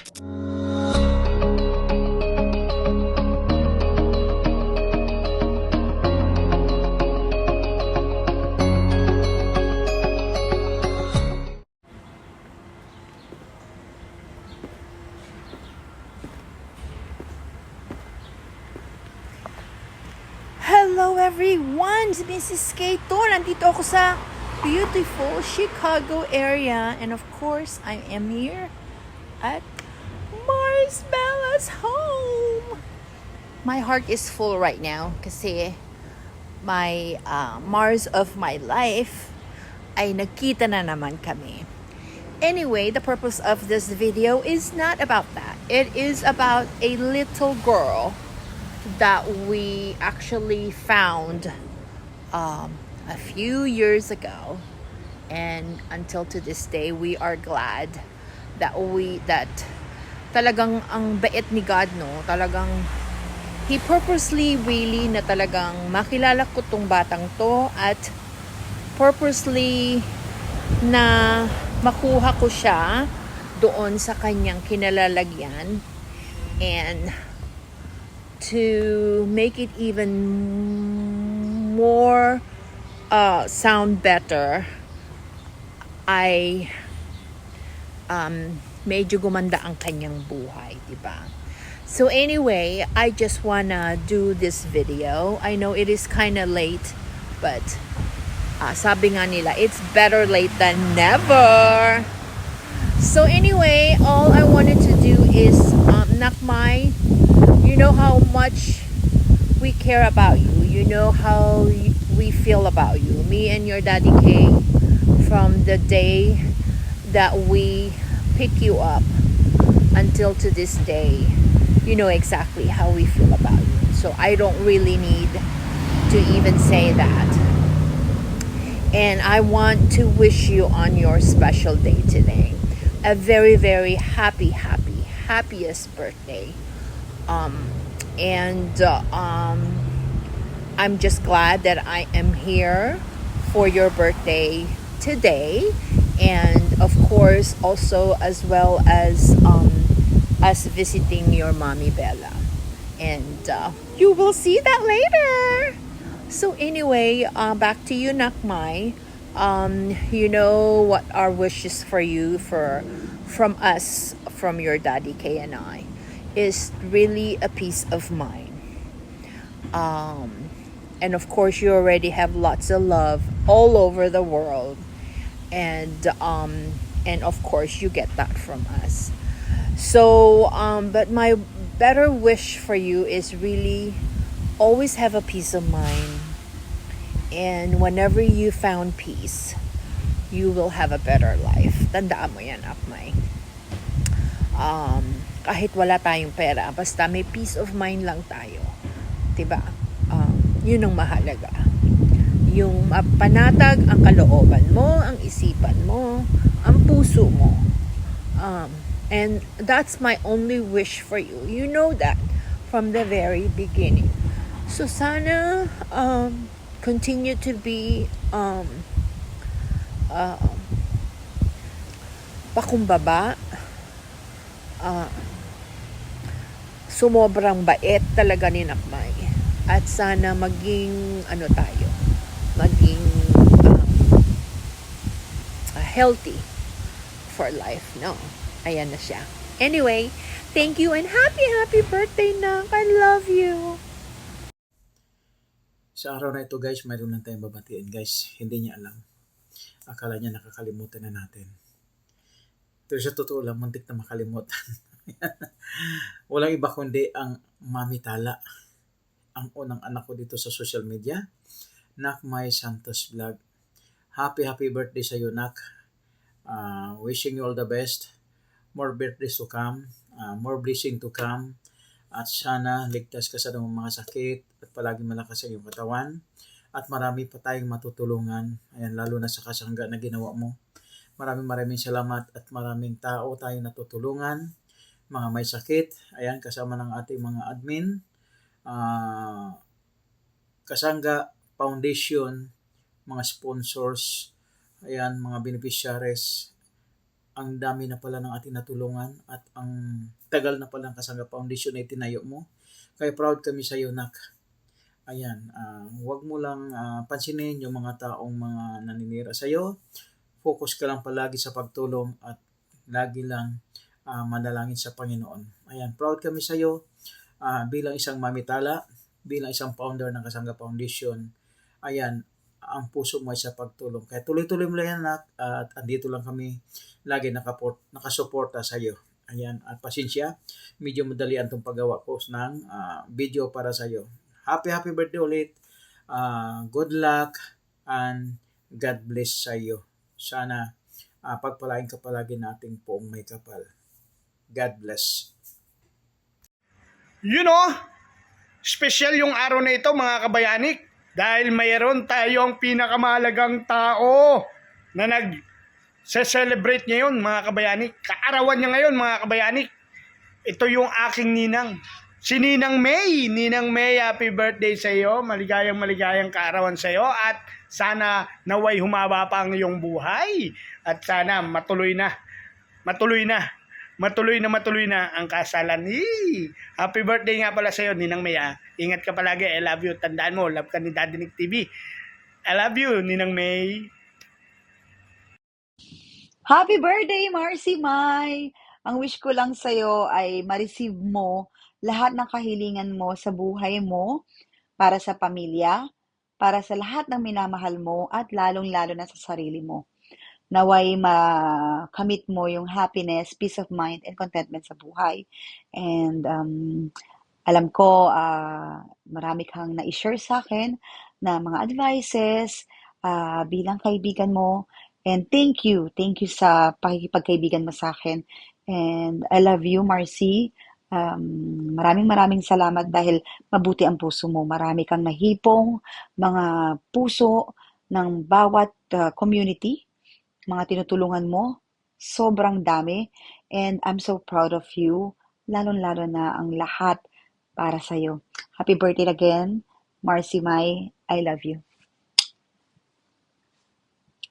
Hello everyone! This is Kato. Nandito ako sa beautiful Chicago area. And of course, I am here at Mars Bella's home. My heart is full right now kasi my Mars of my life ay nagkita na naman kami. Anyway, the purpose of this video is not about that. It is about a little girl that we actually found a few years ago, and until to this day we are glad that talagang ang bait ni God, no, talagang He purposely really na talagang makilala ko tong batang to at purposely na makuha ko siya doon sa kanyang kinalalagyan, and to make it even more sound better, ay medyo gumanda ang kanyang buhay, diba? So anyway, I just wanna do this video. I know it is kind of late, but sabi nga nila, it's better late than never. So anyway, all I wanted to do is Nakmay, you know how much we care about you. You know how we feel about you. Me and your Daddy K, from the day that we pick you up until to this day, you know exactly how we feel about you. So I don't really need to even say that. And I want to wish you on your special day today a very, very happiest birthday. I'm just glad that I am here for your birthday today, and of course also as well as us visiting your mommy Bella, and you will see that later. So anyway, back to you, Nakmay. You know what our wishes for you from us, from your Daddy K and I, is really a peace of mind. And of course, you already have lots of love all over the world, and of course, you get that from us. So, but my better wish for you is really always have a peace of mind. And whenever you found peace, you will have a better life. Tandaan mo yan, Akmay. Kahit wala tayong pera, basta may peace of mind lang tayo. Diba? Yun ang mahalaga. Yung panatag ang kalooban mo, ang isipan mo, ang puso mo. And that's my only wish for you. You know that from the very beginning. So sana continue to be pakumbaba, sumobrang bait talaga ni Nakmay, at sana maging maging healthy for life, no? Ayan na siya. Anyway, thank you and happy birthday, Nak. I love you. Sa araw na ito, guys, mayroon lang tayong babatiin, guys. Hindi niya alam. Akala niya nakakalimutan na natin. Pero sa totoo lang, muntik na makalimutan. Walang iba kundi ang Mami Tala, ang unang anak ko dito sa social media, Nakmay Santos Vlog. Happy birthday sa iyo, Nak. Wishing you all the best. More birthdays to come. More blessing to come. At sana ligtas ka sa mga sakit at palagi malakas ang iyong katawan. At marami pa tayong matutulungan. Ayan, lalo na sa kasangga na ginawa mo. Maraming salamat at maraming tao tayong natutulungan. Mga may sakit. Ayan, kasama ng ating mga admin. Kasangga Foundation, mga sponsors, ayan, mga beneficiaries, ang dami na pala ng ating natulungan at ang tagal na pala ng Kasangga Foundation na itinayo mo. Kaya proud kami sa iyo, Nak. Ayan, huwag mo lang pansinin yung mga taong mga naninira sa iyo. Focus ka lang palagi sa pagtulong at lagi lang manalangin sa Panginoon. Ayan, proud kami sa iyo bilang isang mamitala, bilang isang founder ng Kasangga Foundation. Ayan, ang puso mo ay sa pagtulong. Kaya tuloy-tuloy mo lang yan, Nak, at andito lang kami lagi nakasuporta sa iyo. Ayan, at pasensya, medyo madalian itong paggawa ko ng video para sa iyo. Happy birthday ulit. Good luck and God bless sa iyo. Sana pagpalain ka palagi nating poong may kapal. God bless. You know, special yung araw na ito mga kabayanik dahil mayroon tayong pinakamahalagang tao na nag-celebrate ngayon mga kabayanik. Kaarawan niya ngayon mga kabayanik. Ito yung aking ninang. Si Ninang May. Ninang May, happy birthday sa iyo. Maligayang kaarawan sa iyo at sana naway humaba pa ang iyong buhay at sana matuloy na ang kasalan. Happy birthday nga pala sa iyo, Ninang May. Ingat ka palagi. I love you. Tandaan mo, love ka ni Daddy Nick TV. I love you, Ninang May. Happy birthday, Marcy May! Ang wish ko lang sa'yo ay ma-receive mo lahat ng kahilingan mo sa buhay mo, para sa pamilya, para sa lahat ng minamahal mo, at lalong-lalo na sa sarili mo. Naway makamit mo yung happiness, peace of mind, and contentment sa buhay. And alam ko, marami kang na-share sa akin na mga advices bilang kaibigan mo. And thank you sa pakikipagkaibigan mo sa akin. And I love you, Marcy. Maraming salamat dahil mabuti ang puso mo. Marami kang nahipong mga puso ng bawat community, mga tinutulungan mo. Sobrang dami. And I'm so proud of you. Lalong-lalo na ang lahat para sa'yo. Happy birthday again, Marcy May. I love you.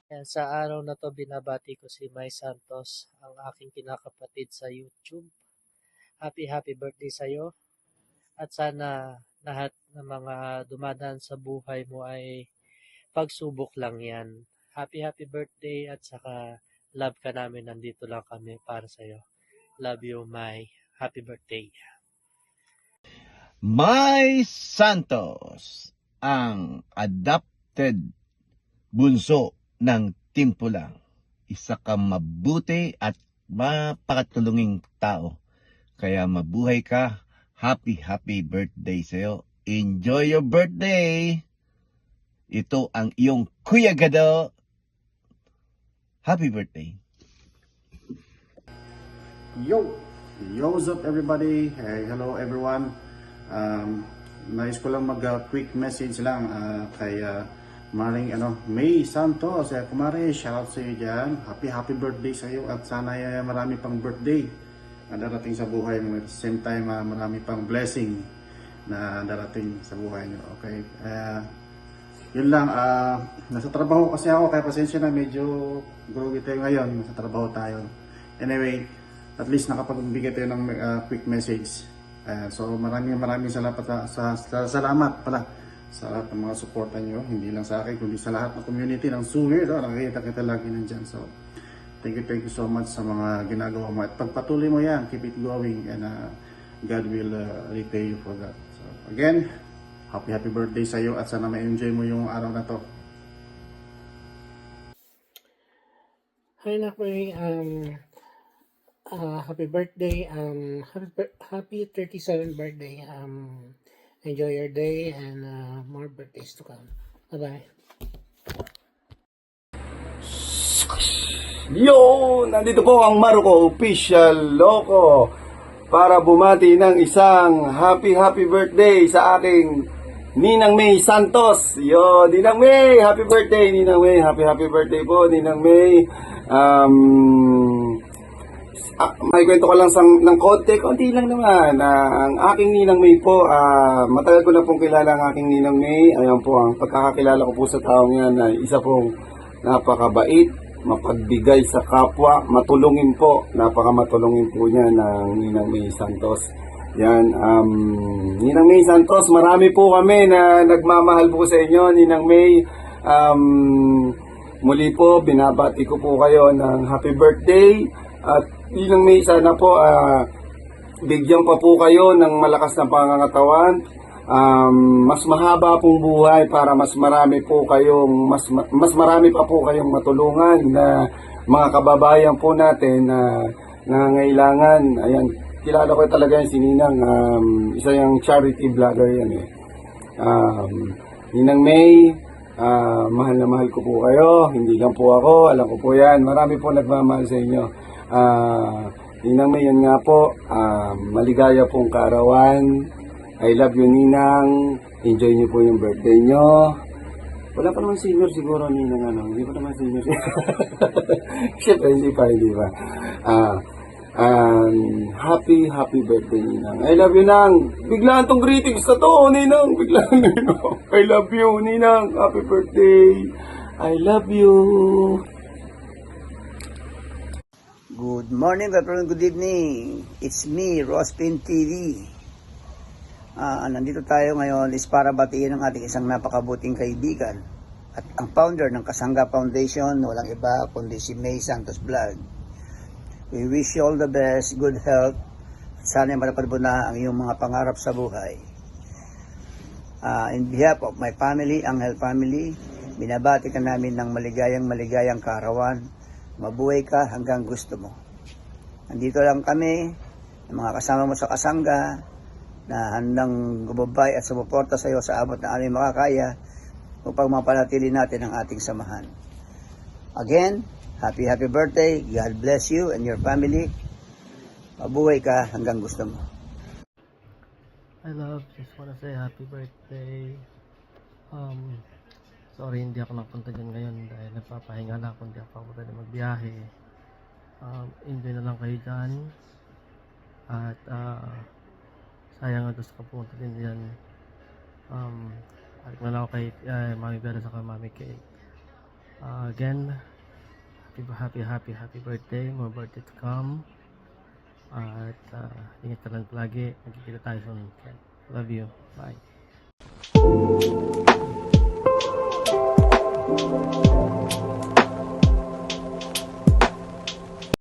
Yan, sa araw na to binabati ko si May Santos, ang aking kinakapatid sa YouTube. Happy birthday sa iyo. At sana lahat ng mga dumadaan sa buhay mo ay pagsubok lang yan. Happy birthday at saka love ka namin. Nandito lang kami para sa iyo. Love you, May. Happy birthday. May Santos, ang adopted bunso ng Timpulang. Isa kang mabuti at mapakatulunging tao. Kaya mabuhay ka. Happy birthday sa'yo. Enjoy your birthday. Ito ang iyong Kuya Gado. Happy birthday. What's up everybody? Hey, hello everyone. Nais ko lang mag-quick message lang kay Maring May Santos. Kumare, shout out sa iyo dyan. Happy birthday sa iyo at sana marami pang birthday na darating sa buhay mo. At the same time, marami pang blessing na darating sa buhay nyo. Okay? Yun lang. Nasa trabaho kasi ako, kaya pasensya na, medyo groggy tayo ngayon. Nasa trabaho tayo. Anyway, at least nakapagbigay tayo ng quick message. So maraming salamat pala sa lahat ng mga suporta nyo, hindi lang sa akin kundi sa lahat ng community ng Sunger. Nakikita kita lagi nandyan. So thank you so much sa mga ginagawa mo at pagpatuloy mo yan, keep it going, and God will repay you for that. So again, happy birthday sa iyo at sana ma-enjoy mo yung araw na to. Hi Nakboy, happy birthday, happy 37th birthday. Enjoy your day and more birthdays to come. Bye-bye. Yo! Nandito po ang Maruko Official Loco para bumati ng isang happy birthday sa aking Ninang May Santos. Yo, Ninang May, happy birthday Ninang May. Happy birthday po Ninang May. May kwento ko lang ng konti lang naman. Ang aking Ninang May po, matagal ko na pong kilala ang aking Ninang May. Ayan po, ang pagkakakilala ko po sa taong yan ay isa pong napakabait, mapagbigay sa kapwa, matulungin po, napakamatulungin po niya ng Ninang May Santos. Yan, Ninang May Santos, marami po kami na nagmamahal po sa inyo, Ninang May. Muli po, binabati ko po kayo ng happy birthday. At Ninang May, sana po, bigyan pa po kayo ng malakas na pangangatawan. Mas mahaba pong buhay para mas marami marami pa po kayong matulungan na mga kababayan po natin na nangangailangan. Ayan, kilala ko talaga yan si Ninang, isa yung charity vlogger yan eh. Ninang May, mahal na mahal ko po kayo, hindi lang po ako, alam ko po yan, marami po nagmamahal sa inyo. Ninang May, yan nga po, maligaya pong kaarawan. I love you, Ninang. Enjoy niyo po yung birthday niyo. Wala pa naman senior siguro, Ninang, ano? Hindi pa naman senior. Siyempre, hindi pa. Happy birthday, Ninang. I love you, Nang. Biglaan tong greetings na to, Ninang. Biglaan, Ninang. I love you, Ninang. Happy birthday. I love you. Good morning, good afternoon, good evening. It's me, Rospin TV. Nandito tayo ngayon is para batiin ang ating isang napakabuting kaibigan at ang founder ng Kasangga Foundation, walang iba kundi si May Santos Vlog. We wish you all the best, good health. Sana matupad mo na ang iyong mga pangarap sa buhay. In behalf of my family, Angel family, binabati ka namin ng maligayang kaarawan. Mabuhay ka hanggang gusto mo. Nandito lang kami, ng mga kasama mo sa Kasangga, na handang gumabay at sumuporta sa iyo sa abot na aming makakaya upang mapanatili natin ang ating samahan. Again, happy birthday. God bless you and your family. Mabuhay ka hanggang gusto mo. Just wanna say happy birthday. Sorry hindi ako napunta dyan ngayon dahil nagpapahinga na ako, hindi ako pwede magbiyahe. Enjoy na lang kayo dyan. At sayang nga gusto ko pumunta din dyan. Balik na lang ako kay Mami Bella sa Mami Kay. Again, happy birthday. More birthday to come. At ingat ka lang lagi. Magkikita tayo soon. Love you. Bye.